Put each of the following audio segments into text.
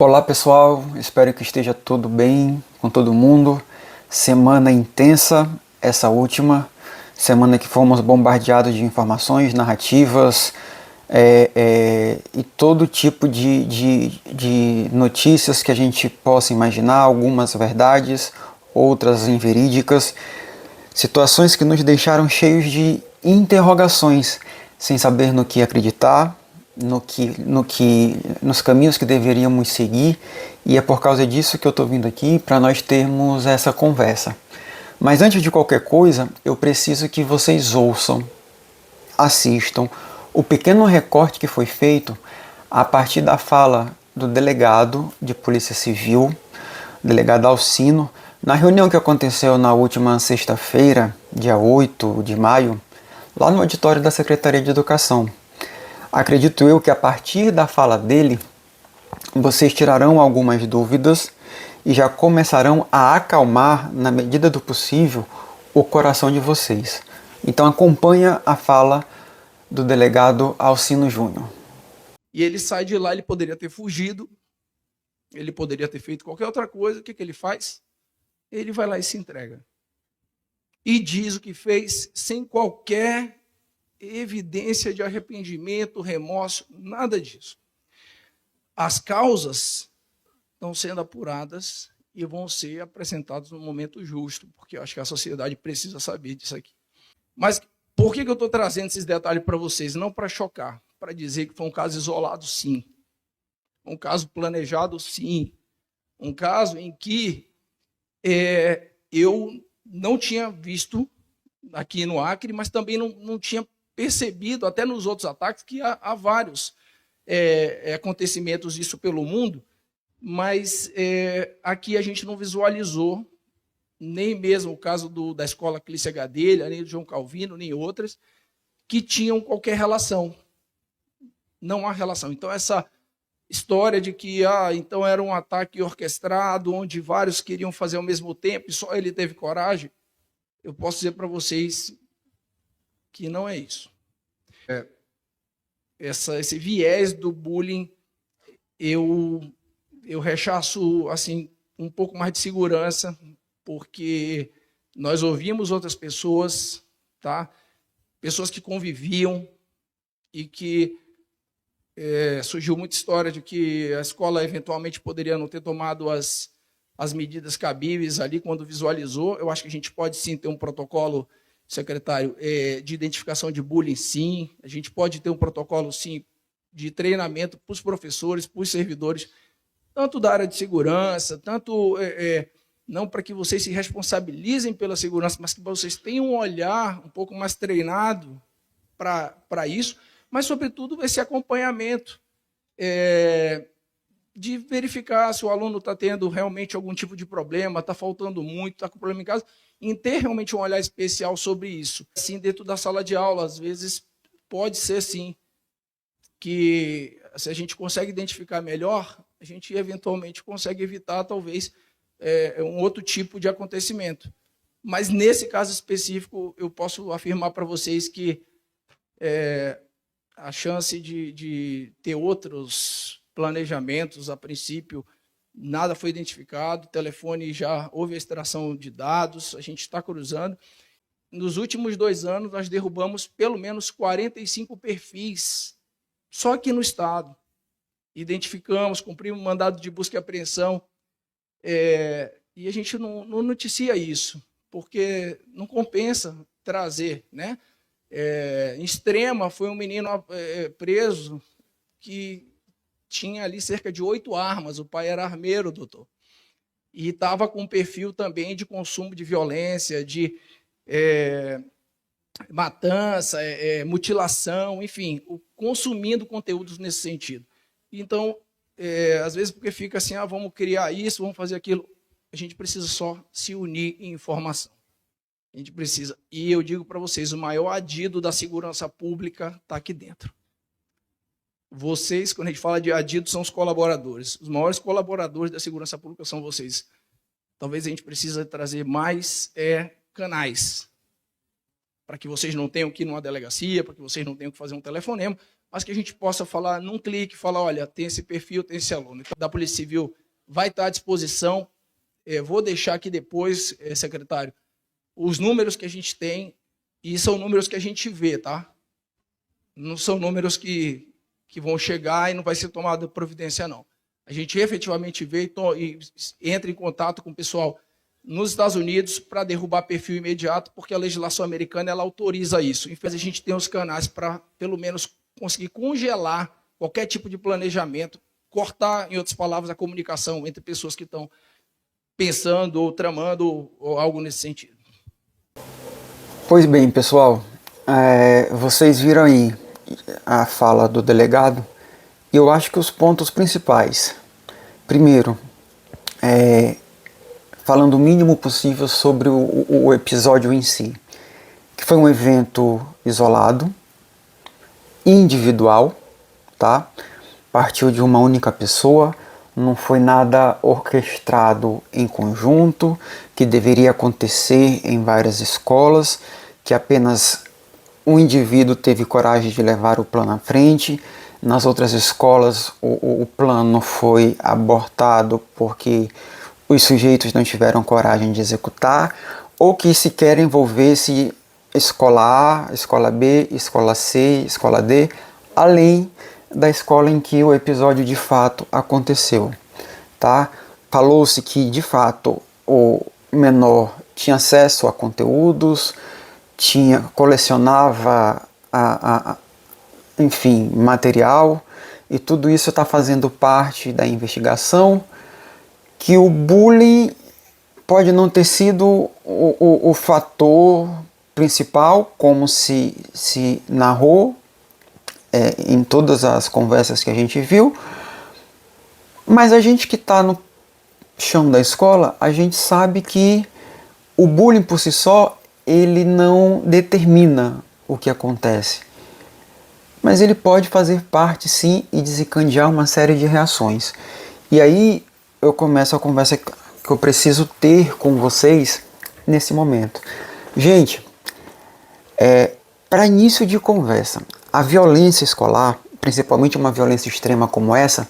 Olá pessoal, espero que esteja tudo bem com todo mundo. Semana intensa, essa última semana que fomos bombardeados de informações, narrativas e todo tipo de notícias que a gente possa imaginar, algumas verdades, outras inverídicas, situações que nos deixaram cheios de interrogações, sem saber no que acreditar, nos caminhos que deveríamos seguir, e é por causa disso que eu estou vindo aqui para nós termos essa conversa. Mas antes de qualquer coisa, eu preciso que vocês ouçam, assistam o pequeno recorte que foi feito a partir da fala do delegado de Polícia Civil, delegado Alcino, na reunião que aconteceu na última sexta-feira, dia 8 de maio, lá no auditório da Secretaria de Educação. Acredito eu que a partir da fala dele, vocês tirarão algumas dúvidas e já começarão a acalmar, na medida do possível, o coração de vocês. Então acompanha a fala do delegado Alcino Júnior. E ele sai de lá, ele poderia ter fugido, ele poderia ter feito qualquer outra coisa. O que ele faz? Ele vai lá e se entrega. E diz o que fez sem qualquer evidência de arrependimento, remorso, nada disso. As causas estão sendo apuradas e vão ser apresentadas no momento justo, porque eu acho que a sociedade precisa saber disso aqui. Mas por que eu estou trazendo esses detalhes para vocês? Não para chocar, para dizer que foi um caso isolado, sim. Um caso planejado, sim. Um caso em que eu não tinha visto aqui no Acre, mas também não tinha percebido, até nos outros ataques, que há vários acontecimentos disso pelo mundo, mas aqui a gente não visualizou nem mesmo o caso da escola Clícia Gadelha, nem do João Calvino, nem outras, que tinham qualquer relação. Não há relação. Então, essa história de que então era um ataque orquestrado, onde vários queriam fazer ao mesmo tempo e só ele teve coragem, eu posso dizer para vocês que não é isso. Esse viés do bullying, eu rechaço assim, um pouco mais de segurança, porque nós ouvimos outras pessoas, tá? Pessoas que conviviam e que surgiu muita história de que a escola eventualmente poderia não ter tomado as medidas cabíveis ali quando visualizou. Eu acho que a gente pode sim ter um protocolo, secretário, de identificação de bullying, sim. A gente pode ter um protocolo, sim, de treinamento para os professores, para os servidores, tanto da área de segurança, tanto não para que vocês se responsabilizem pela segurança, mas que vocês tenham um olhar um pouco mais treinado para isso, mas, sobretudo, esse acompanhamento de verificar se o aluno está tendo realmente algum tipo de problema, está faltando muito, está com problema em casa, em ter realmente um olhar especial sobre isso. Assim, dentro da sala de aula, às vezes, pode ser, sim, que se a gente consegue identificar melhor, a gente eventualmente consegue evitar, talvez, um outro tipo de acontecimento. Mas, nesse caso específico, eu posso afirmar para vocês que a chance de ter outros planejamentos, a princípio, nada foi identificado, telefone já houve a extração de dados, a gente está cruzando. Nos últimos 2 anos, nós derrubamos pelo menos 45 perfis, só aqui no estado. Identificamos, cumprimos mandado de busca e apreensão, e a gente não noticia isso, porque não compensa trazer, né? Em Extrema, foi um menino preso que tinha ali cerca de 8 armas, o pai era armeiro, doutor, e estava com um perfil também de consumo de violência, de matança, mutilação, enfim, consumindo conteúdos nesse sentido. Então, às vezes, porque fica assim, vamos criar isso, vamos fazer aquilo, a gente precisa só se unir em informação. A gente precisa. E eu digo para vocês, o maior adido da segurança pública está aqui dentro. Vocês, quando a gente fala de adido, são os colaboradores. Os maiores colaboradores da segurança pública são vocês. Talvez a gente precise trazer mais canais, para que vocês não tenham que ir numa delegacia, para que vocês não tenham que fazer um telefonema, mas que a gente possa falar num clique, falar, olha, tem esse perfil, tem esse aluno. Então, da Polícia Civil vai estar à disposição. Vou deixar aqui depois, secretário, os números que a gente tem, e são números que a gente vê, tá? Não são números que vão chegar e não vai ser tomada providência, não. A gente efetivamente vê e entra em contato com o pessoal nos Estados Unidos para derrubar perfil imediato, porque a legislação americana ela autoriza isso. Infelizmente, a gente tem os canais para, pelo menos, conseguir congelar qualquer tipo de planejamento, cortar, em outras palavras, a comunicação entre pessoas que estão pensando ou tramando ou algo nesse sentido. Pois bem, pessoal, vocês viram aí a fala do delegado, e eu acho que os pontos principais, primeiro, falando o mínimo possível sobre o episódio em si, que foi um evento isolado, individual, tá? Partiu de uma única pessoa, não foi nada orquestrado em conjunto, que deveria acontecer em várias escolas, que apenas um indivíduo teve coragem de levar o plano à frente. Nas outras escolas o plano foi abortado porque os sujeitos não tiveram coragem de executar, ou que sequer envolvesse escola A, escola B, escola C, escola D, além da escola em que o episódio de fato aconteceu, tá? Falou-se que de fato o menor tinha acesso a conteúdos, colecionava enfim, material, e tudo isso está fazendo parte da investigação, que o bullying pode não ter sido o fator principal, como se narrou em todas as conversas que a gente viu, mas a gente que está no chão da escola, a gente sabe que o bullying por si só, ele não determina o que acontece, mas ele pode fazer parte sim e desencadear uma série de reações. E aí eu começo a conversa que eu preciso ter com vocês nesse momento. Gente, para início de conversa, a violência escolar, principalmente uma violência extrema como essa,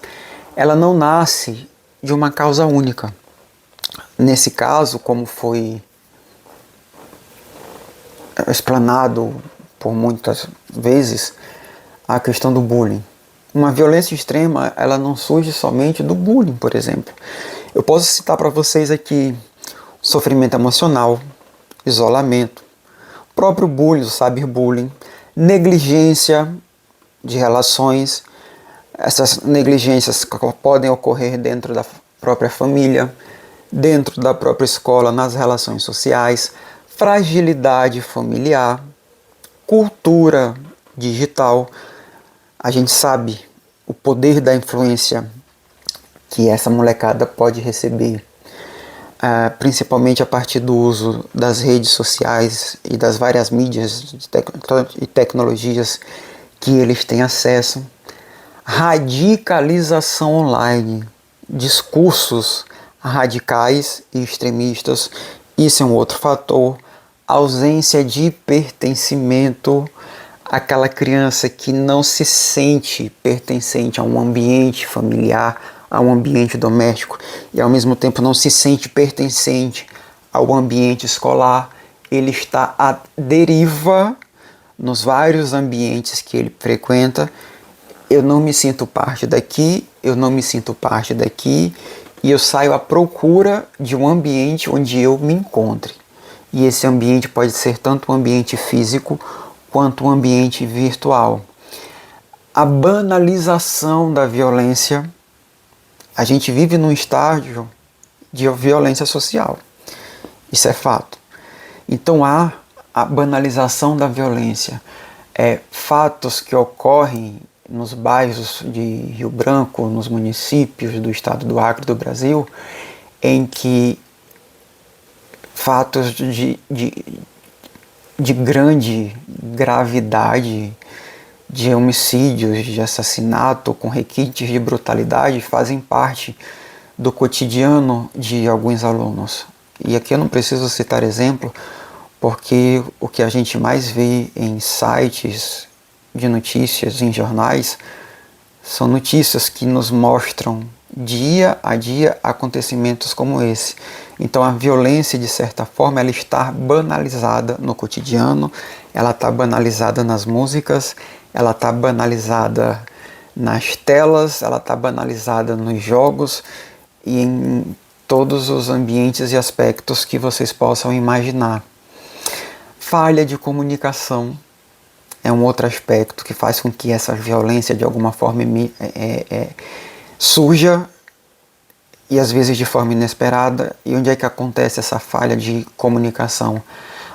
ela não nasce de uma causa única. Nesse caso, como foi explanado por muitas vezes, a questão do bullying. Uma violência extrema, ela não surge somente do bullying, por exemplo. Eu posso citar para vocês aqui sofrimento emocional, isolamento, próprio bullying, o cyberbullying, negligência de relações. Essas negligências podem ocorrer dentro da própria família, dentro da própria escola, nas relações sociais, fragilidade familiar, cultura digital. A gente sabe o poder da influência que essa molecada pode receber, principalmente a partir do uso das redes sociais e das várias mídias e tecnologias que eles têm acesso. Radicalização online, discursos radicais e extremistas, isso é um outro fator. Ausência de pertencimento, aquela criança que não se sente pertencente a um ambiente familiar, a um ambiente doméstico, e ao mesmo tempo não se sente pertencente ao ambiente escolar, ele está à deriva nos vários ambientes que ele frequenta. Eu não me sinto parte daqui, eu não me sinto parte daqui, e eu saio à procura de um ambiente onde eu me encontre. E esse ambiente pode ser tanto um ambiente físico quanto um ambiente virtual. A banalização da violência. A gente vive num estágio de violência social. Isso é fato. Então há a banalização da violência. Fatos que ocorrem nos bairros de Rio Branco, nos municípios do estado do Acre do Brasil, em que fatos de grande gravidade, de homicídios, de assassinato com requintes de brutalidade fazem parte do cotidiano de alguns alunos. E aqui eu não preciso citar exemplo, porque o que a gente mais vê em sites de notícias em jornais são notícias que nos mostram dia a dia acontecimentos como esse. Então a violência, de certa forma, ela está banalizada no cotidiano, ela está banalizada nas músicas, ela está banalizada nas telas, ela está banalizada nos jogos e em todos os ambientes e aspectos que vocês possam imaginar. Falha de comunicação é um outro aspecto que faz com que essa violência de alguma forma surja, e às vezes de forma inesperada. E onde é que acontece essa falha de comunicação?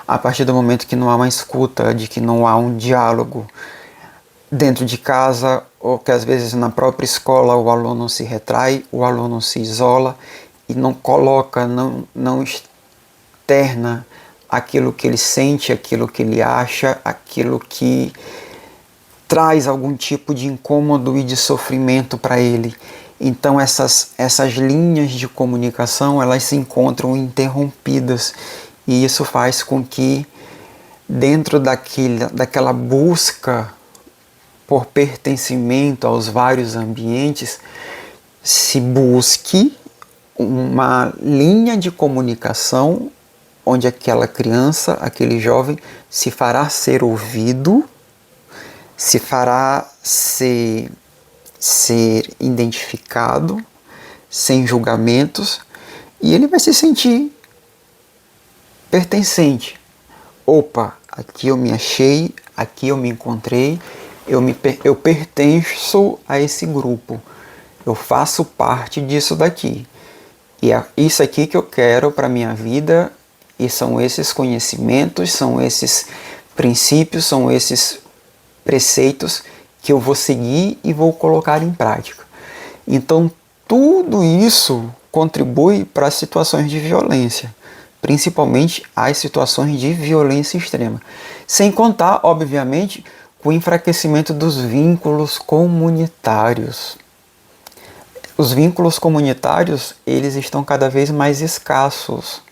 A partir do momento que não há uma escuta, de que não há um diálogo dentro de casa, ou que às vezes na própria escola o aluno se retrai, o aluno se isola e não coloca, não externa aquilo que ele sente, aquilo que ele acha, aquilo que traz algum tipo de incômodo e de sofrimento para ele. Então essas linhas de comunicação, elas se encontram interrompidas, e isso faz com que dentro daquela busca por pertencimento aos vários ambientes, se busque uma linha de comunicação onde aquela criança, aquele jovem se fará ser ouvido, se fará ser identificado, sem julgamentos, e ele vai se sentir pertencente. Opa, aqui eu me achei, aqui eu me encontrei, eu pertenço a esse grupo, eu faço parte disso daqui, e é isso aqui que eu quero para a minha vida, e são esses conhecimentos, são esses princípios, são esses preceitos que eu vou seguir e vou colocar em prática. Então, tudo isso contribui para as situações de violência, principalmente as situações de violência extrema. Sem contar, obviamente, com o enfraquecimento dos vínculos comunitários. Os vínculos comunitários, eles estão cada vez mais escassos.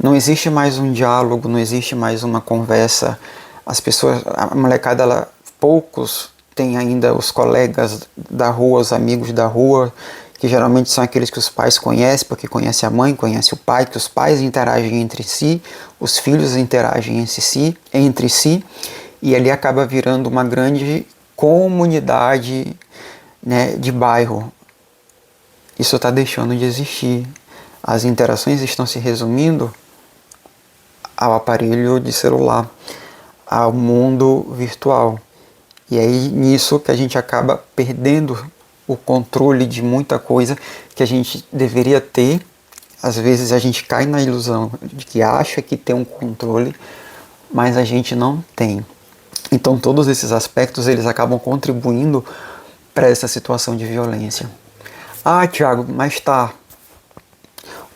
Não existe mais um diálogo, não existe mais uma conversa. As pessoas, a molecada, poucos têm ainda os colegas da rua, os amigos da rua, que geralmente são aqueles que os pais conhecem, porque conhece a mãe, conhece o pai, que os pais interagem entre si, os filhos interagem entre si, e ali acaba virando uma grande comunidade, né, de bairro. Isso está deixando de existir. As interações estão se resumindo ao aparelho de celular, ao mundo virtual. E aí nisso que a gente acaba perdendo o controle de muita coisa que a gente deveria ter. Às vezes a gente cai na ilusão de que acha que tem um controle, mas a gente não tem. Então todos esses aspectos, eles acabam contribuindo para essa situação de violência. Ah, Tiago, mas tá,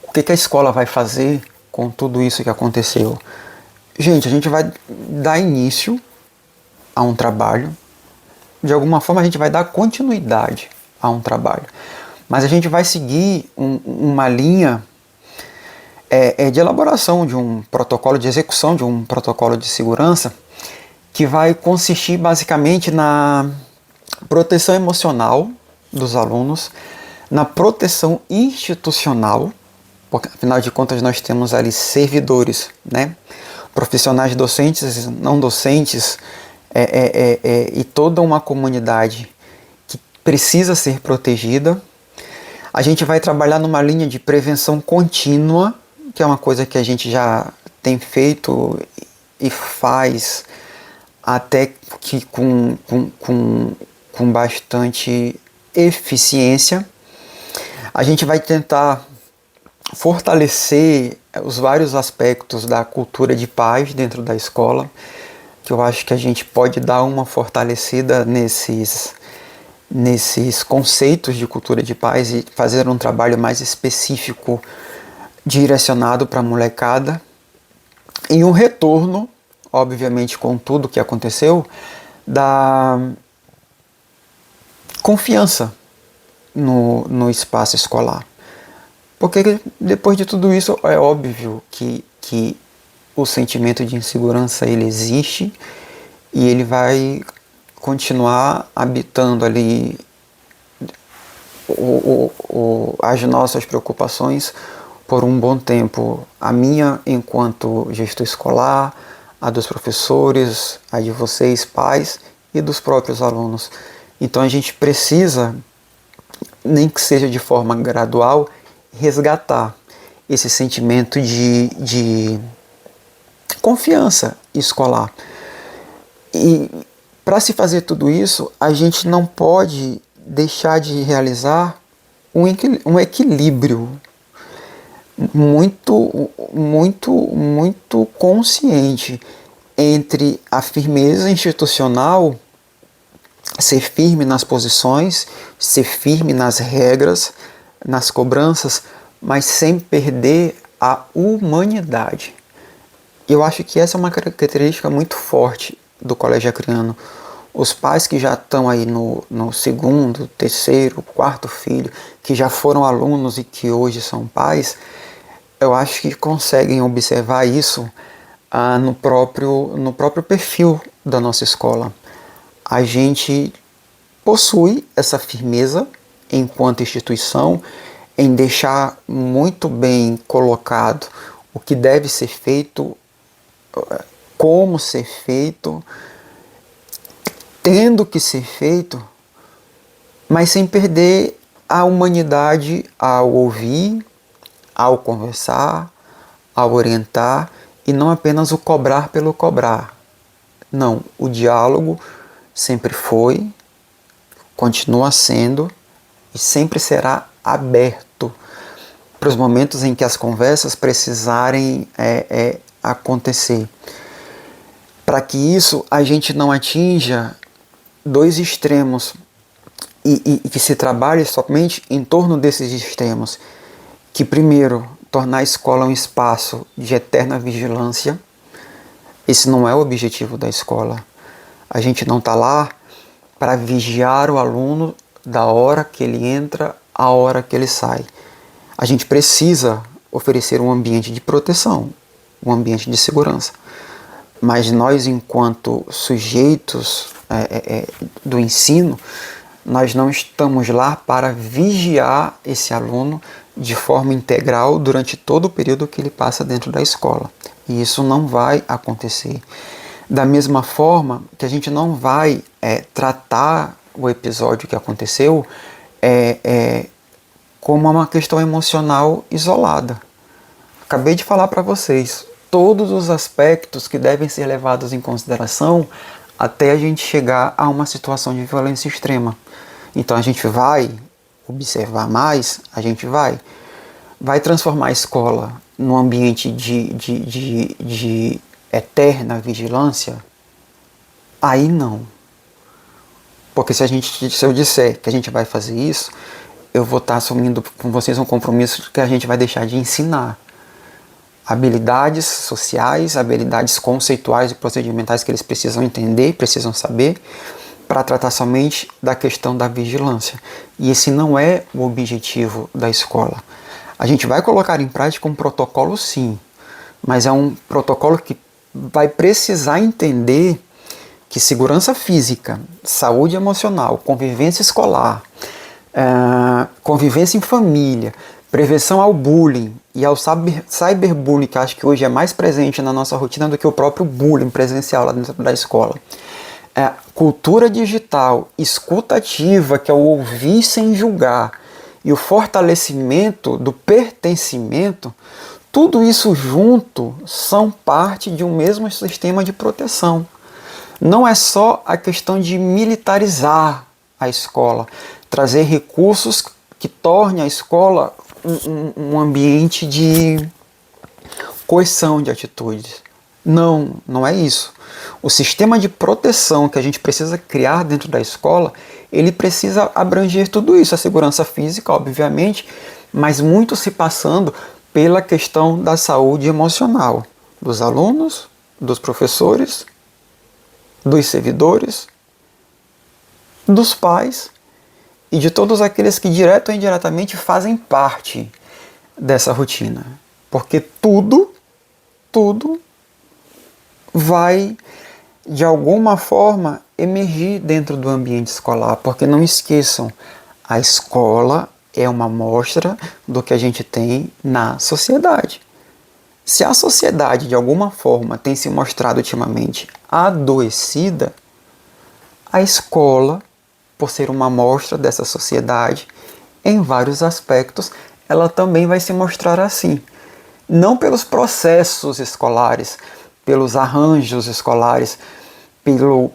o que a escola vai fazer com tudo isso que aconteceu? Gente, a gente vai dar início a um trabalho. De alguma forma a gente vai dar continuidade a um trabalho. Mas a gente vai seguir uma linha de elaboração de um protocolo, de execução de um protocolo de segurança, que vai consistir basicamente na proteção emocional dos alunos, na proteção institucional, porque afinal de contas nós temos ali servidores, né? Profissionais docentes, não docentes, e toda uma comunidade que precisa ser protegida. A gente vai trabalhar numa linha de prevenção contínua, que é uma coisa que a gente já tem feito e faz até que com bastante eficiência. A gente vai tentar fortalecer os vários aspectos da cultura de paz dentro da escola, que eu acho que a gente pode dar uma fortalecida nesses conceitos de cultura de paz e fazer um trabalho mais específico, direcionado para a molecada. E um retorno, obviamente com tudo que aconteceu, da confiança no espaço escolar. Porque depois de tudo isso é óbvio que o sentimento de insegurança ele existe e ele vai continuar habitando ali as nossas preocupações por um bom tempo. A minha enquanto gestor escolar, a dos professores, a de vocês, pais, e dos próprios alunos. Então a gente precisa, nem que seja de forma gradual, resgatar esse sentimento de confiança escolar. E para se fazer tudo isso, a gente não pode deixar de realizar um equilíbrio muito consciente entre a firmeza institucional, ser firme nas posições, ser firme nas regras, nas cobranças, mas sem perder a humanidade. Eu acho que essa é uma característica muito forte do colégio acreano. Os pais que já estão aí no segundo, terceiro, quarto filho, que já foram alunos e que hoje são pais, eu acho que conseguem observar isso no próprio perfil da nossa escola. A gente possui essa firmeza enquanto instituição em deixar muito bem colocado o que deve ser feito, como ser feito, tendo que ser feito, mas sem perder a humanidade ao ouvir, ao conversar, ao orientar, e não apenas o cobrar pelo cobrar. Não, o diálogo sempre foi, continua sendo e sempre será aberto para os momentos em que as conversas precisarem acontecer. Para que isso a gente não atinja dois extremos e que se trabalhe somente em torno desses extremos, que primeiro, tornar a escola um espaço de eterna vigilância. Esse não é o objetivo da escola. A gente não está lá para vigiar o aluno da hora que ele entra à hora que ele sai. A gente precisa oferecer um ambiente de proteção, um ambiente de segurança. Mas nós, enquanto sujeitos do ensino, nós não estamos lá para vigiar esse aluno de forma integral durante todo o período que ele passa dentro da escola. E isso não vai acontecer. Da mesma forma que a gente não vai tratar o episódio que aconteceu como uma questão emocional isolada. Acabei de falar para vocês todos os aspectos que devem ser levados em consideração até a gente chegar a uma situação de violência extrema. Então a gente vai observar mais, a gente vai transformar a escola num ambiente de eterna vigilância? Aí não. Porque se eu disser que a gente vai fazer isso, eu vou estar assumindo com vocês um compromisso de que a gente vai deixar de ensinar habilidades sociais, habilidades conceituais e procedimentais que eles precisam entender, precisam saber, para tratar somente da questão da vigilância. E esse não é o objetivo da escola. A gente vai colocar em prática um protocolo, sim, mas é um protocolo que vai precisar entender que segurança física, saúde emocional, convivência escolar, convivência em família, prevenção ao bullying e ao cyberbullying, que acho que hoje é mais presente na nossa rotina do que o próprio bullying presencial lá dentro da escola. Cultura digital, escuta ativa, que é o ouvir sem julgar, e o fortalecimento do pertencimento, tudo isso junto são parte de um mesmo sistema de proteção. Não é só a questão de militarizar a escola, trazer recursos que tornem a escola um ambiente de coerção de atitudes. Não, não é isso. O sistema de proteção que a gente precisa criar dentro da escola, ele precisa abranger tudo isso, a segurança física, obviamente, mas muito se passando pela questão da saúde emocional dos alunos, dos professores, dos servidores, dos pais e de todos aqueles que direto ou indiretamente fazem parte dessa rotina. Porque tudo vai de alguma forma, emergir dentro do ambiente escolar, porque não esqueçam, a escola é uma amostra do que a gente tem na sociedade. Se a sociedade, de alguma forma, tem se mostrado ultimamente adoecida, a escola, por ser uma amostra dessa sociedade, em vários aspectos, ela também vai se mostrar assim. Não pelos processos escolares, pelos arranjos escolares,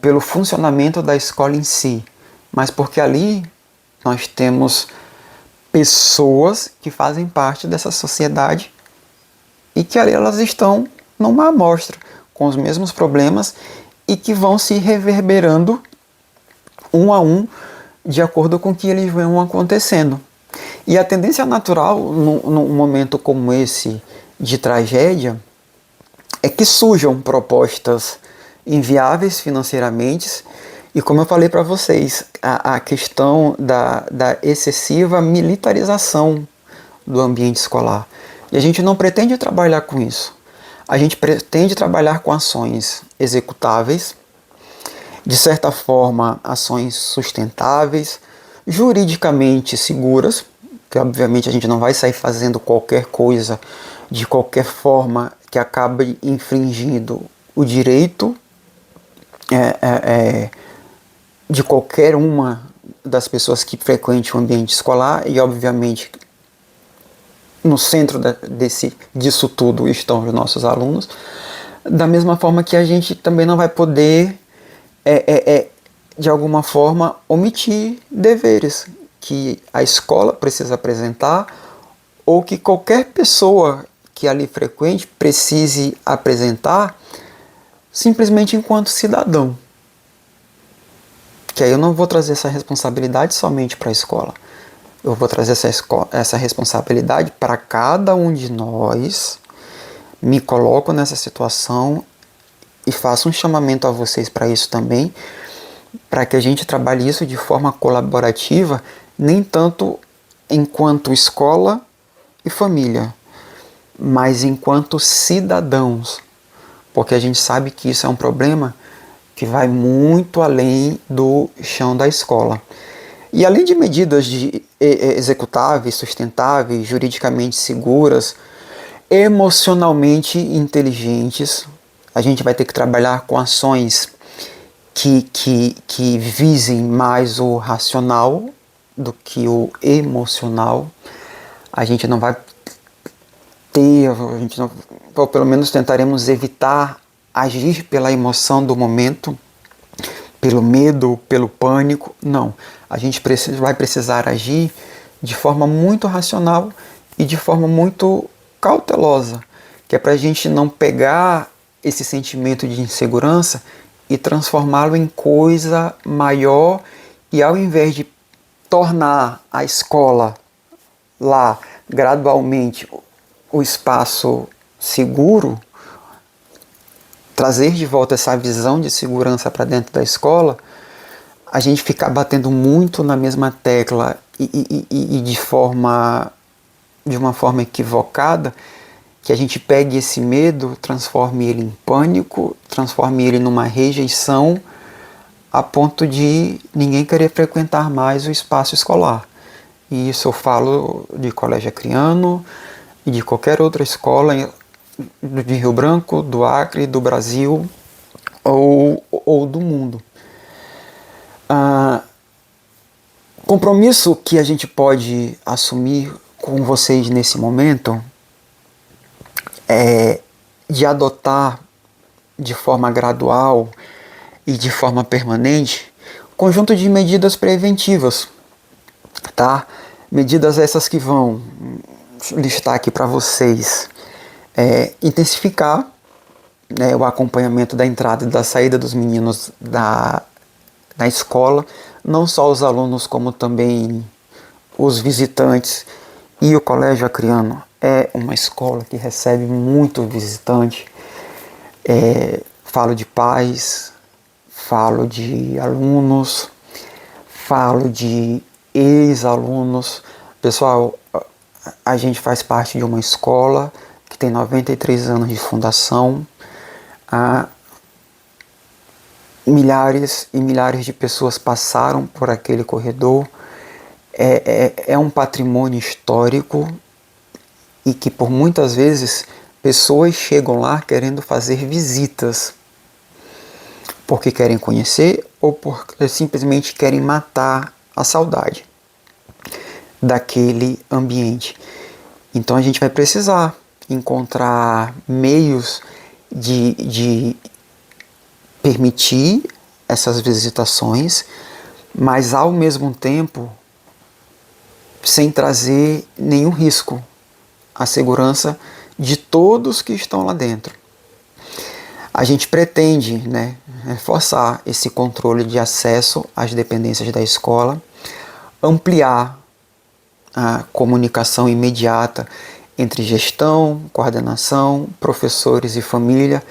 pelo funcionamento da escola em si, mas porque ali nós temos pessoas que fazem parte dessa sociedade e que ali elas estão numa amostra, com os mesmos problemas e que vão se reverberando um a um de acordo com o que eles vão acontecendo. E a tendência natural, num momento como esse de tragédia, é que surjam propostas inviáveis financeiramente e, como eu falei para vocês, a questão da excessiva militarização do ambiente escolar. E a gente não pretende trabalhar com isso. A gente pretende trabalhar com ações executáveis, de certa forma, ações sustentáveis, juridicamente seguras, que obviamente a gente não vai sair fazendo qualquer coisa de qualquer forma que acabe infringindo o direito de qualquer uma das pessoas que frequente o ambiente escolar e, obviamente, no centro disso tudo estão os nossos alunos, da mesma forma que a gente também não vai poder, de alguma forma, omitir deveres que a escola precisa apresentar ou que qualquer pessoa que ali frequente precise apresentar simplesmente enquanto cidadão. Que aí eu não vou trazer essa responsabilidade somente para a escola. Eu vou trazer essa responsabilidade para cada um de nós. Me coloco nessa situação e faço um chamamento a vocês para isso também, para que a gente trabalhe isso de forma colaborativa, nem tanto enquanto escola e família, mas enquanto cidadãos, porque a gente sabe que isso é um problema que vai muito além do chão da escola. E além de medidas executáveis, sustentáveis, juridicamente seguras, emocionalmente inteligentes, a gente vai ter que trabalhar com ações que visem mais o racional do que o emocional. A gente não vai ter, ou pelo menos tentaremos evitar agir pela emoção do momento, pelo medo, pelo pânico. Não, a gente vai precisar agir de forma muito racional e de forma muito cautelosa, que é para a gente não pegar esse sentimento de insegurança e transformá-lo em coisa maior, e ao invés de tornar a escola lá gradualmente o espaço seguro, trazer de volta essa visão de segurança para dentro da escola, a gente ficar batendo muito na mesma tecla e de uma forma equivocada, que a gente pegue esse medo, transforme ele em pânico, transforme ele numa rejeição, a ponto de ninguém querer frequentar mais o espaço escolar. E isso eu falo de Colégio Acreano e de qualquer outra escola de Rio Branco, do Acre, do Brasil ou do mundo. Compromisso que a gente pode assumir com vocês nesse momento é de adotar de forma gradual e de forma permanente conjunto de medidas preventivas, tá? Medidas essas que vão listar aqui para vocês. Intensificar, né, o acompanhamento da entrada e da saída dos meninos da escola, não só os alunos como também os visitantes. E o Colégio Acreano é uma escola que recebe muito visitante. Falo de pais, falo de alunos, falo de ex-alunos. Pessoal, a gente faz parte de uma escola que tem 93 anos de fundação. milhares e milhares de pessoas passaram por aquele corredor. É um patrimônio histórico e que por muitas vezes pessoas chegam lá querendo fazer visitas porque querem conhecer ou porque simplesmente querem matar a saudade daquele ambiente. Então a gente vai precisar encontrar meios de permitir essas visitações, mas ao mesmo tempo sem trazer nenhum risco à segurança de todos que estão lá dentro. A gente pretende, né, reforçar esse controle de acesso às dependências da escola, ampliar a comunicação imediata entre gestão, coordenação, professores e família.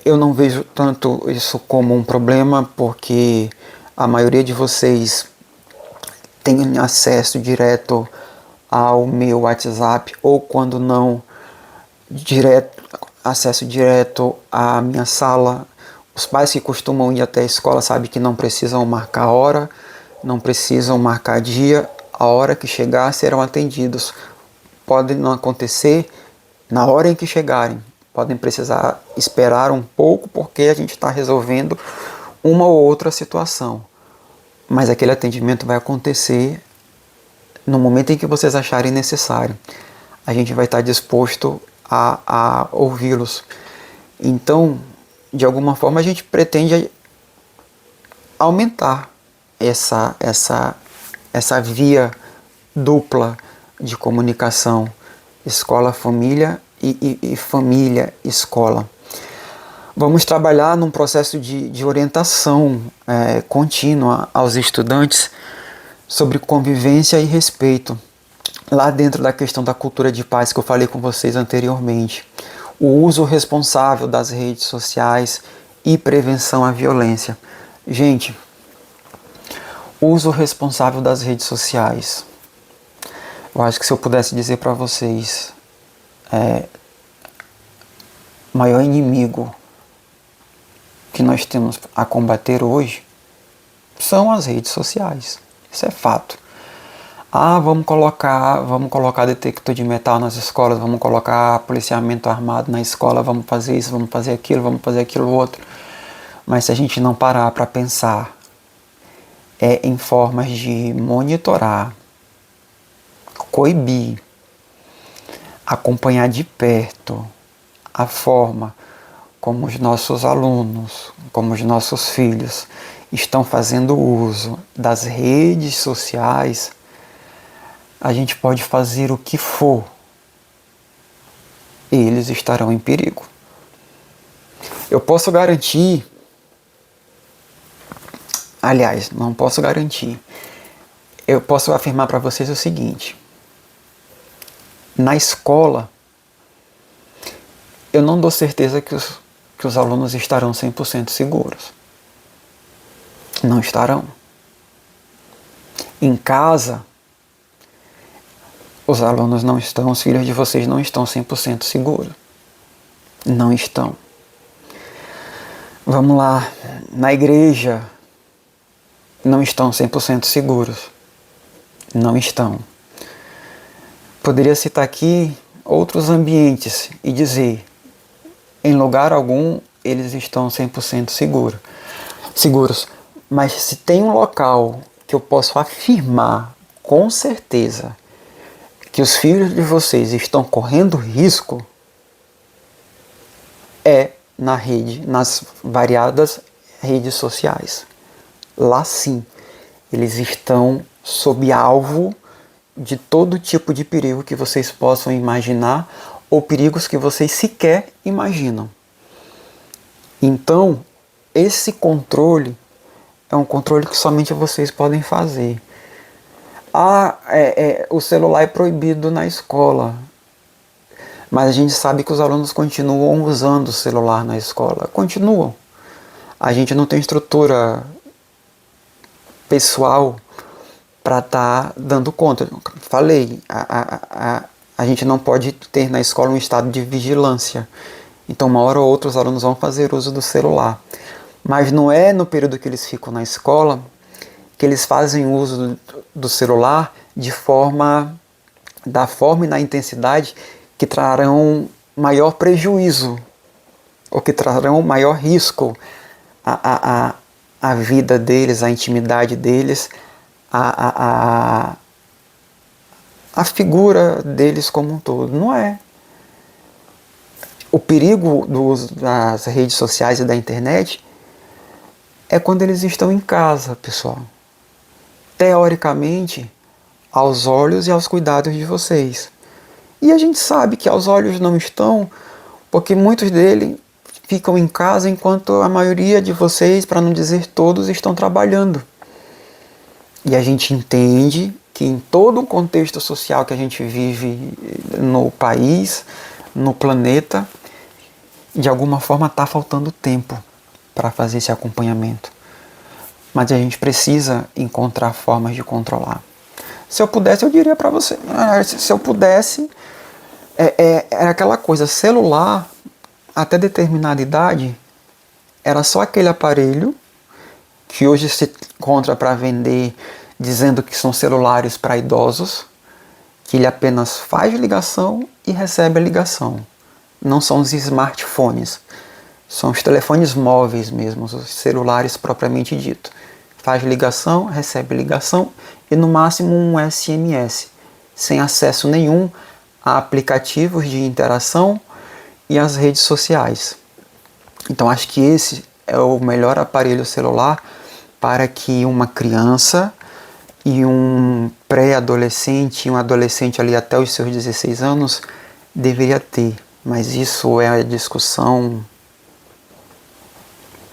Eu não vejo tanto isso como um problema, porque a maioria de vocês tem acesso direto ao meu WhatsApp, ou quando não, acesso direto à minha sala. Os pais que costumam ir até a escola sabem que não precisam marcar hora, não precisam marcar dia, a hora que chegar serão atendidos. Pode não acontecer na hora em que chegarem, podem precisar esperar um pouco porque a gente está resolvendo uma ou outra situação, mas aquele atendimento vai acontecer no momento em que vocês acharem necessário. A gente vai estar disposto a ouvi-los. Então, de alguma forma, a gente pretende aumentar essa via dupla de comunicação, escola-família e família-escola. Vamos trabalhar num processo de orientação contínua aos estudantes sobre convivência e respeito, lá dentro da questão da cultura de paz que eu falei com vocês anteriormente. O uso responsável das redes sociais e prevenção à violência. Gente, uso responsável das redes sociais. Eu acho que se eu pudesse dizer para vocês, o maior inimigo que nós temos a combater hoje são as redes sociais. Isso é fato. Vamos colocar detector de metal nas escolas, vamos colocar policiamento armado na escola, vamos fazer isso, vamos fazer aquilo outro. Mas se a gente não parar para pensar em formas de monitorar, coibir, acompanhar de perto a forma como os nossos alunos, como os nossos filhos estão fazendo uso das redes sociais, a gente pode fazer o que for, eles estarão em perigo. Eu posso garantir, aliás, não posso garantir, eu posso afirmar para vocês o seguinte: na escola, eu não dou certeza que os alunos estarão 100% seguros. Não estarão. Em casa, os alunos não estão, os filhos de vocês não estão 100% seguros. Não estão. Vamos lá, na igreja, não estão 100% seguros. Não estão. Poderia citar aqui outros ambientes e dizer, em lugar algum, eles estão 100% seguros. Mas se tem um local que eu posso afirmar com certeza que os filhos de vocês estão correndo risco, é na rede, nas variadas redes sociais. Lá sim, eles estão sob alvo de todo tipo de perigo que vocês possam imaginar ou perigos que vocês sequer imaginam. Então, esse controle é um controle que somente vocês podem fazer. O celular é proibido na escola, mas a gente sabe que os alunos continuam usando o celular na escola. Continuam. A gente não tem estrutura pessoal para estar dando conta. Falei, a gente não pode ter na escola um estado de vigilância. Então, uma hora ou outra, os alunos vão fazer uso do celular. Mas não é no período que eles ficam na escola que eles fazem uso do celular da forma e na intensidade que trarão maior prejuízo ou que trarão maior risco à vida deles, à intimidade deles, à figura deles como um todo. Não é. O perigo do uso das redes sociais e da internet é quando eles estão em casa, pessoal. Teoricamente, aos olhos e aos cuidados de vocês. E a gente sabe que aos olhos não estão, porque muitos deles ficam em casa enquanto a maioria de vocês, para não dizer todos, estão trabalhando. E a gente entende que em todo o contexto social que a gente vive no país, no planeta, de alguma forma está faltando tempo para fazer esse acompanhamento. Mas a gente precisa encontrar formas de controlar. Se eu pudesse, eu diria para você, se eu pudesse, era aquela coisa, celular, até determinada idade, era só aquele aparelho que hoje se encontra para vender, dizendo que são celulares para idosos, que ele apenas faz ligação e recebe a ligação. Não são os smartphones, são os telefones móveis mesmo, os celulares propriamente dito. Faz ligação, recebe ligação e no máximo um SMS, sem acesso nenhum a aplicativos de interação e às redes sociais. Então acho que esse é o melhor aparelho celular para que uma criança e um pré-adolescente, um adolescente ali até os seus 16 anos deveria ter. Mas isso é a discussão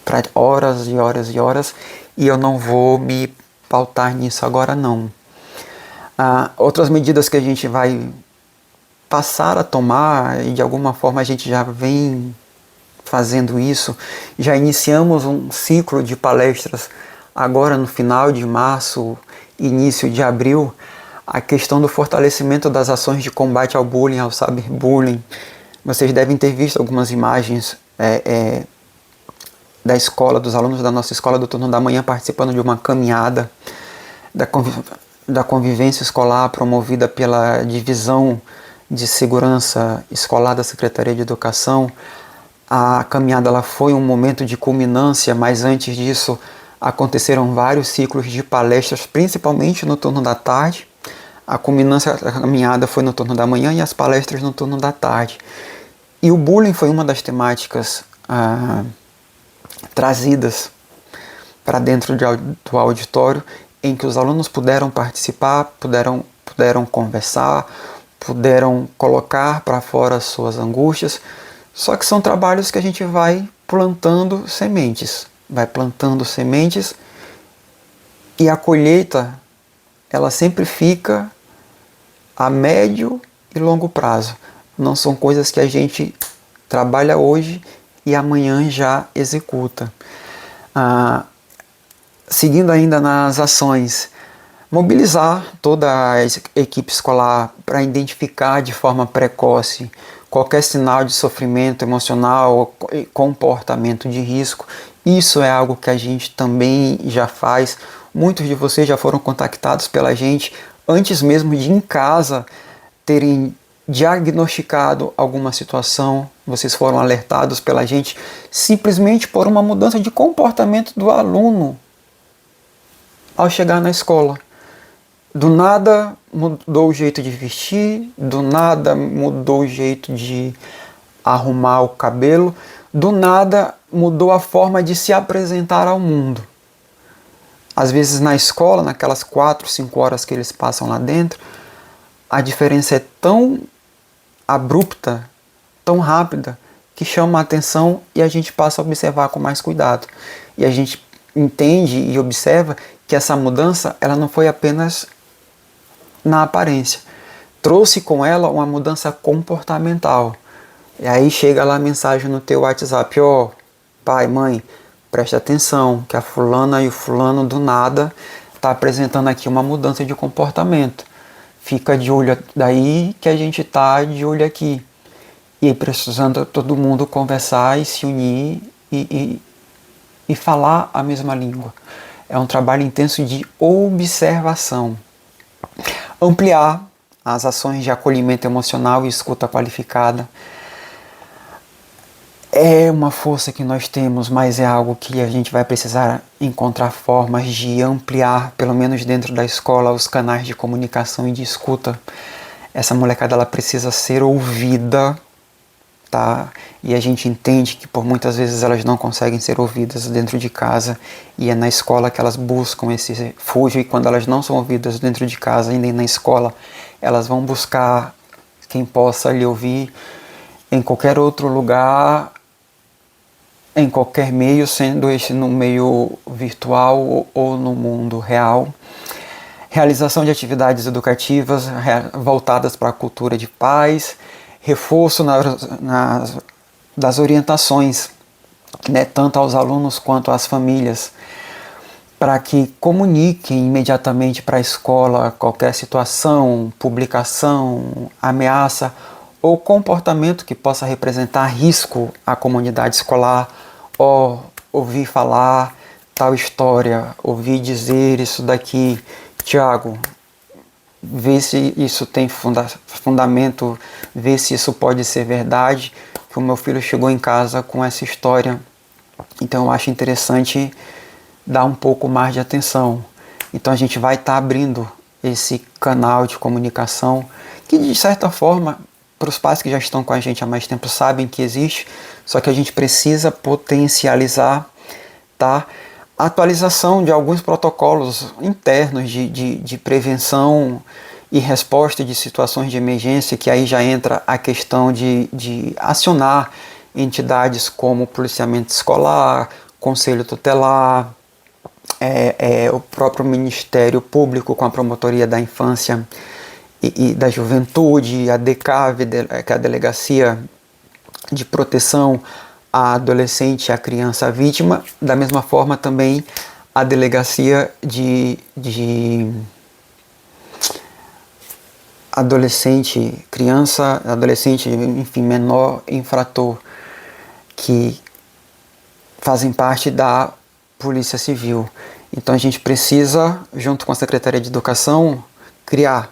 para horas e horas e horas e eu não vou me pautar nisso agora não. Outras medidas que a gente vai passar a tomar, e de alguma forma a gente já vem fazendo isso, já iniciamos um ciclo de palestras agora no final de março, início de abril, a questão do fortalecimento das ações de combate ao bullying, ao cyberbullying. Vocês devem ter visto algumas imagens da escola, dos alunos da nossa escola do turno da manhã participando de uma caminhada da convivência escolar promovida pela Divisão de Segurança Escolar da Secretaria de Educação. A caminhada ela foi um momento de culminância, mas antes disso aconteceram vários ciclos de palestras, principalmente no turno da tarde. A culminância da caminhada foi no turno da manhã e as palestras no turno da tarde. E o bullying foi uma das temáticas trazidas para dentro do auditório, em que os alunos puderam participar, puderam conversar, puderam colocar para fora suas angústias. Só que são trabalhos que a gente vai plantando sementes e a colheita ela sempre fica a médio e longo prazo. Não são coisas que a gente trabalha hoje e amanhã já executa. Ah, seguindo ainda nas ações, mobilizar toda a equipe escolar para identificar de forma precoce qualquer sinal de sofrimento emocional e comportamento de risco. Isso é algo que a gente também já faz. Muitos de vocês já foram contactados pela gente antes mesmo de em casa terem diagnosticado alguma situação. Vocês foram alertados pela gente simplesmente por uma mudança de comportamento do aluno ao chegar na escola. Do nada mudou o jeito de vestir, do nada mudou o jeito de arrumar o cabelo, do nada mudou a forma de se apresentar ao mundo. Às vezes na escola, naquelas 4, 5 horas que eles passam lá dentro, a diferença é tão abrupta, tão rápida, que chama a atenção e a gente passa a observar com mais cuidado. E a gente entende e observa que essa mudança ela não foi apenas na aparência, trouxe com ela uma mudança comportamental. E aí chega lá a mensagem no teu WhatsApp: ó, pai, mãe, presta atenção que a fulana e o fulano do nada está apresentando aqui uma mudança de comportamento. Fica de olho daí que a gente está de olho aqui. E aí precisando todo mundo conversar e se unir e e falar a mesma língua. É um trabalho intenso de observação. Ampliar as ações de acolhimento emocional e escuta qualificada. É uma força que nós temos, mas é algo que a gente vai precisar encontrar formas de ampliar, pelo menos dentro da escola, os canais de comunicação e de escuta. Essa molecada, ela precisa ser ouvida, tá? E a gente entende que por muitas vezes elas não conseguem ser ouvidas dentro de casa, e é na escola que elas buscam esse refúgio, e quando elas não são ouvidas dentro de casa e nem na escola, elas vão buscar quem possa lhe ouvir em qualquer outro lugar, em qualquer meio, sendo este no meio virtual ou no mundo real. Realização de atividades educativas voltadas para a cultura de paz, reforço das orientações, né, tanto aos alunos quanto às famílias, para que comuniquem imediatamente para a escola qualquer situação, publicação, ameaça ou comportamento que possa representar risco à comunidade escolar. Ouvi falar tal história, ouvi dizer isso daqui, Tiago, vê se isso tem fundamento, vê se isso pode ser verdade, que o meu filho chegou em casa com essa história. Então eu acho interessante dar um pouco mais de atenção. Então a gente vai estar abrindo esse canal de comunicação que, de certa forma, para os pais que já estão com a gente há mais tempo, sabem que existe, só que a gente precisa potencializar, tá? A atualização de alguns protocolos internos de prevenção e resposta de situações de emergência, que aí já entra a questão de acionar entidades como policiamento escolar, conselho tutelar, o próprio Ministério Público com a Promotoria da Infância e da Juventude, a DECAV, que é a Delegacia de Proteção à Adolescente e à Criança Vítima, da mesma forma também a Delegacia de Adolescente, Criança, Adolescente, enfim, menor infrator, que fazem parte da Polícia Civil. Então a gente precisa, junto com a Secretaria de Educação, criar,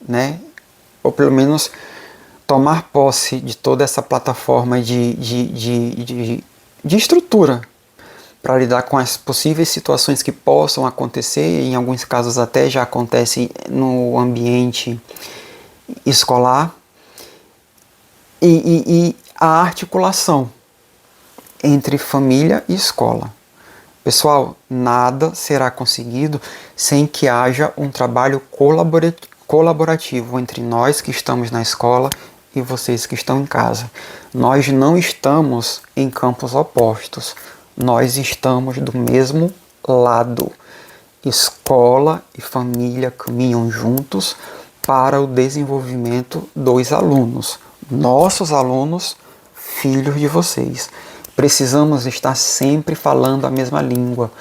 né, ou pelo menos tomar posse de toda essa plataforma de estrutura para lidar com as possíveis situações que possam acontecer, em alguns casos até já acontecem no ambiente escolar, e a articulação entre família e escola. Pessoal, nada será conseguido sem que haja um trabalho colaborativo entre nós que estamos na escola e vocês que estão em casa. Nós não estamos em campos opostos, nós estamos do mesmo lado. Escola e família caminham juntos para o desenvolvimento dos alunos, nossos alunos, filhos de vocês. Precisamos estar sempre falando a mesma língua.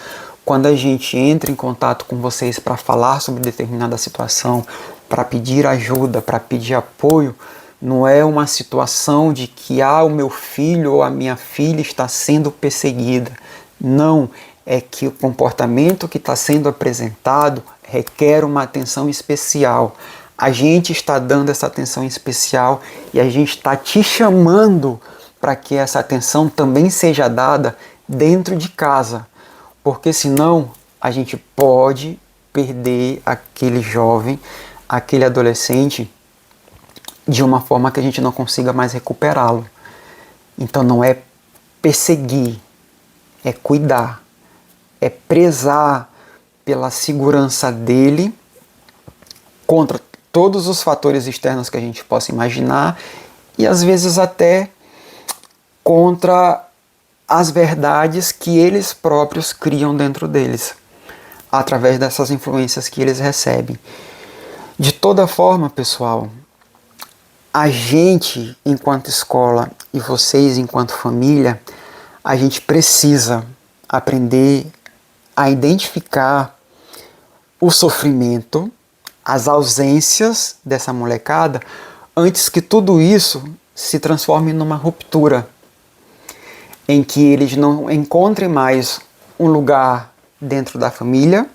Quando a gente entra em contato com vocês para falar sobre determinada situação, para pedir ajuda, para pedir apoio, não é uma situação de que o meu filho ou a minha filha está sendo perseguida. Não, é que o comportamento que está sendo apresentado requer uma atenção especial. A gente está dando essa atenção especial e a gente está te chamando para que essa atenção também seja dada dentro de casa, porque senão a gente pode perder aquele jovem, aquele adolescente, de uma forma que a gente não consiga mais recuperá-lo. Então não é perseguir, é cuidar, é prezar pela segurança dele contra todos os fatores externos que a gente possa imaginar e às vezes até contra as verdades que eles próprios criam dentro deles, através dessas influências que eles recebem. De toda forma, pessoal, a gente, enquanto escola, e vocês, enquanto família, a gente precisa aprender a identificar o sofrimento, as ausências dessa molecada, antes que tudo isso se transforme numa ruptura, em que eles não encontrem mais um lugar dentro da família,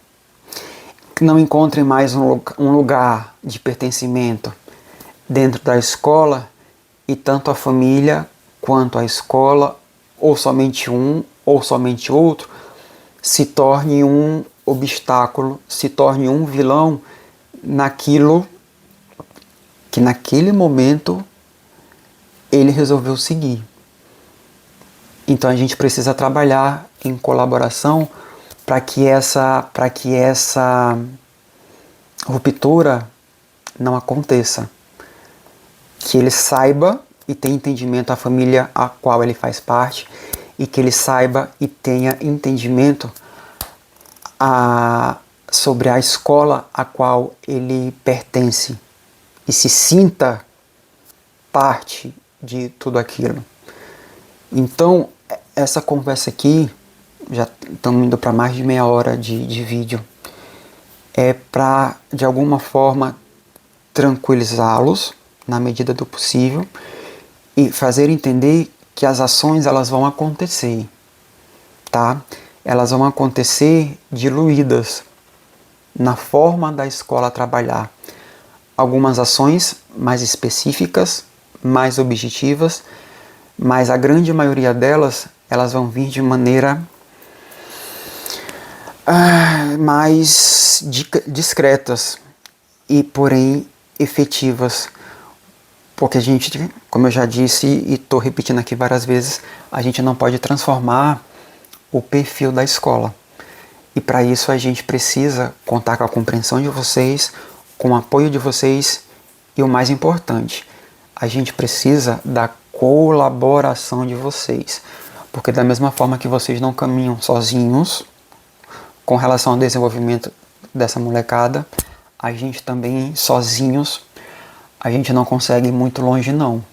que não encontrem mais um lugar de pertencimento dentro da escola, e tanto a família quanto a escola, ou somente um ou somente outro, se torne um obstáculo, se torne um vilão naquilo que naquele momento ele resolveu seguir. Então a gente precisa trabalhar em colaboração para que essa ruptura não aconteça. Que ele saiba e tenha entendimento a família a qual ele faz parte, e que ele saiba e tenha entendimento sobre a escola a qual ele pertence e se sinta parte de tudo aquilo. Então, essa conversa aqui, já estamos indo para mais de meia hora de vídeo, é para, de alguma forma, tranquilizá-los na medida do possível e fazer entender que as ações elas vão acontecer, tá? Elas vão acontecer diluídas na forma da escola trabalhar. Algumas ações mais específicas, mais objetivas, mas a grande maioria delas, elas vão vir de maneira mais discretas e, porém, efetivas. Porque a gente, como eu já disse e estou repetindo aqui várias vezes, a gente não pode transformar o perfil da escola. E para isso a gente precisa contar com a compreensão de vocês, com o apoio de vocês e o mais importante, a gente precisa da colaboração de vocês. Porque da mesma forma que vocês não caminham sozinhos com relação ao desenvolvimento dessa molecada, a gente também sozinhos, a gente não consegue ir muito longe não.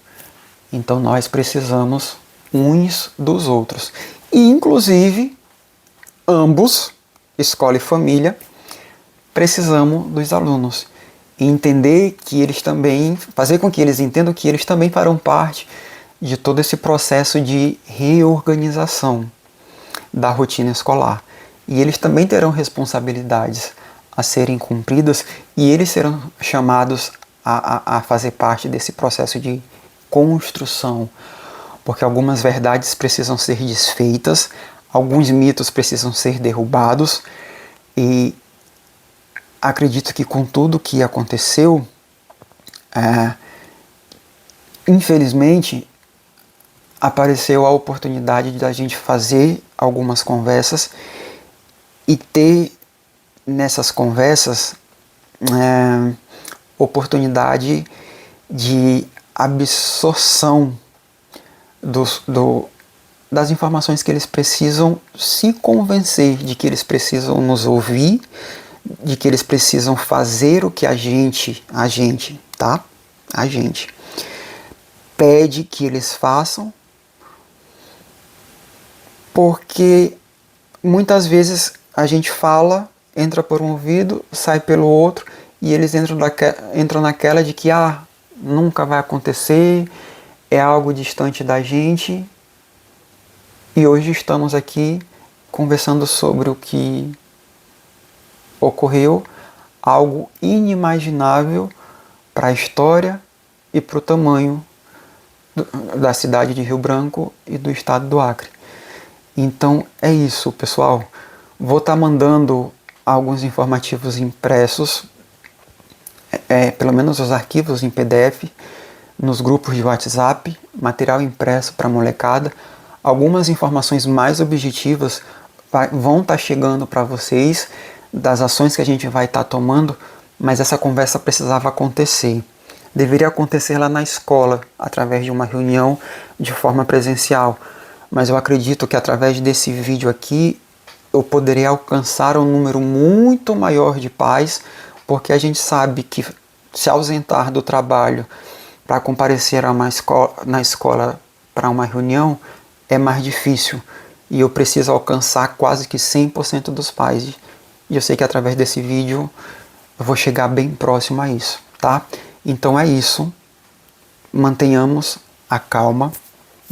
Então nós precisamos uns dos outros. E inclusive, ambos, escola e família, precisamos dos alunos. E entender que eles também, fazer com que eles entendam que eles também farão parte de todo esse processo de reorganização da rotina escolar. E eles também terão responsabilidades a serem cumpridas e eles serão chamados a fazer parte desse processo de construção. Porque algumas verdades precisam ser desfeitas, alguns mitos precisam ser derrubados e acredito que com tudo que aconteceu, infelizmente, apareceu a oportunidade de a gente fazer algumas conversas e ter nessas conversas oportunidade de absorção das informações que eles precisam se convencer de que eles precisam nos ouvir, de que eles precisam fazer o que a gente pede que eles façam, porque muitas vezes a gente fala, entra por um ouvido, sai pelo outro, e eles entram naquela de que nunca vai acontecer, é algo distante da gente, e hoje estamos aqui conversando sobre o que ocorreu, algo inimaginável para a história e para o tamanho da cidade de Rio Branco e do estado do Acre. Então é isso, pessoal. Vou estar mandando alguns informativos impressos, pelo menos os arquivos em PDF, nos grupos de WhatsApp, material impresso para molecada. Algumas informações mais objetivas vão estar chegando para vocês, das ações que a gente vai estar tomando, mas essa conversa precisava acontecer. Deveria acontecer lá na escola, através de uma reunião de forma presencial, mas eu acredito que através desse vídeo aqui eu poderia alcançar um número muito maior de pais, porque a gente sabe que se ausentar do trabalho para comparecer na escola para uma reunião é mais difícil, e eu preciso alcançar quase que 100% dos pais. E eu sei que através desse vídeo eu vou chegar bem próximo a isso, tá? Então é isso. Mantenhamos a calma,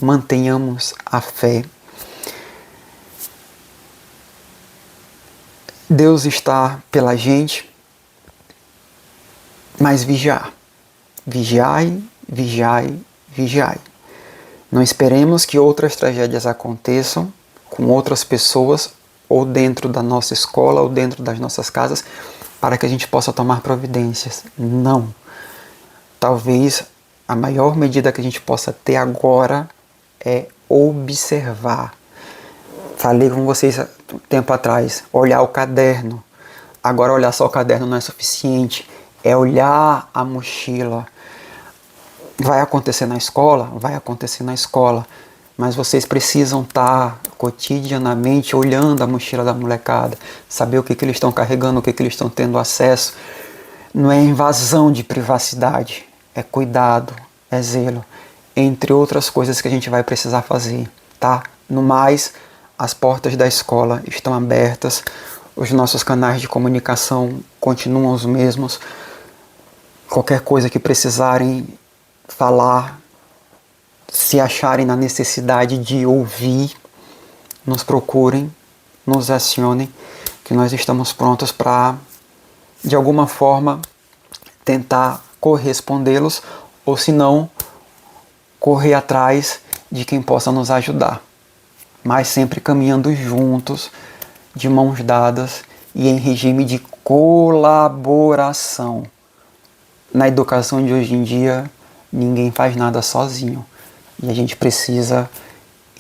mantenhamos a fé. Deus está pela gente, mas vigiar. Vigiai, vigiai, vigiai. Não esperemos que outras tragédias aconteçam com outras pessoas, ou dentro da nossa escola, ou dentro das nossas casas, para que a gente possa tomar providências. Não. Talvez a maior medida que a gente possa ter agora é observar. Falei com vocês tempo atrás, olhar o caderno. Agora olhar só o caderno não é suficiente, é olhar a mochila. Vai acontecer na escola? Vai acontecer na escola. Mas vocês precisam estar cotidianamente olhando a mochila da molecada, saber o que eles estão carregando, o que eles estão tendo acesso. Não é invasão de privacidade, é cuidado, é zelo, entre outras coisas que a gente vai precisar fazer, tá? No mais, as portas da escola estão abertas, os nossos canais de comunicação continuam os mesmos. Qualquer coisa que precisarem falar, se acharem na necessidade de ouvir, nos procurem, nos acionem, que nós estamos prontos para, de alguma forma, tentar correspondê-los, ou se não, correr atrás de quem possa nos ajudar. Mas sempre caminhando juntos, de mãos dadas e em regime de colaboração. Na educação de hoje em dia, ninguém faz nada sozinho. E a gente precisa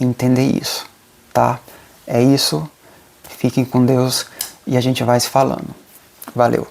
entender isso, tá? É isso. Fiquem com Deus e a gente vai se falando. Valeu.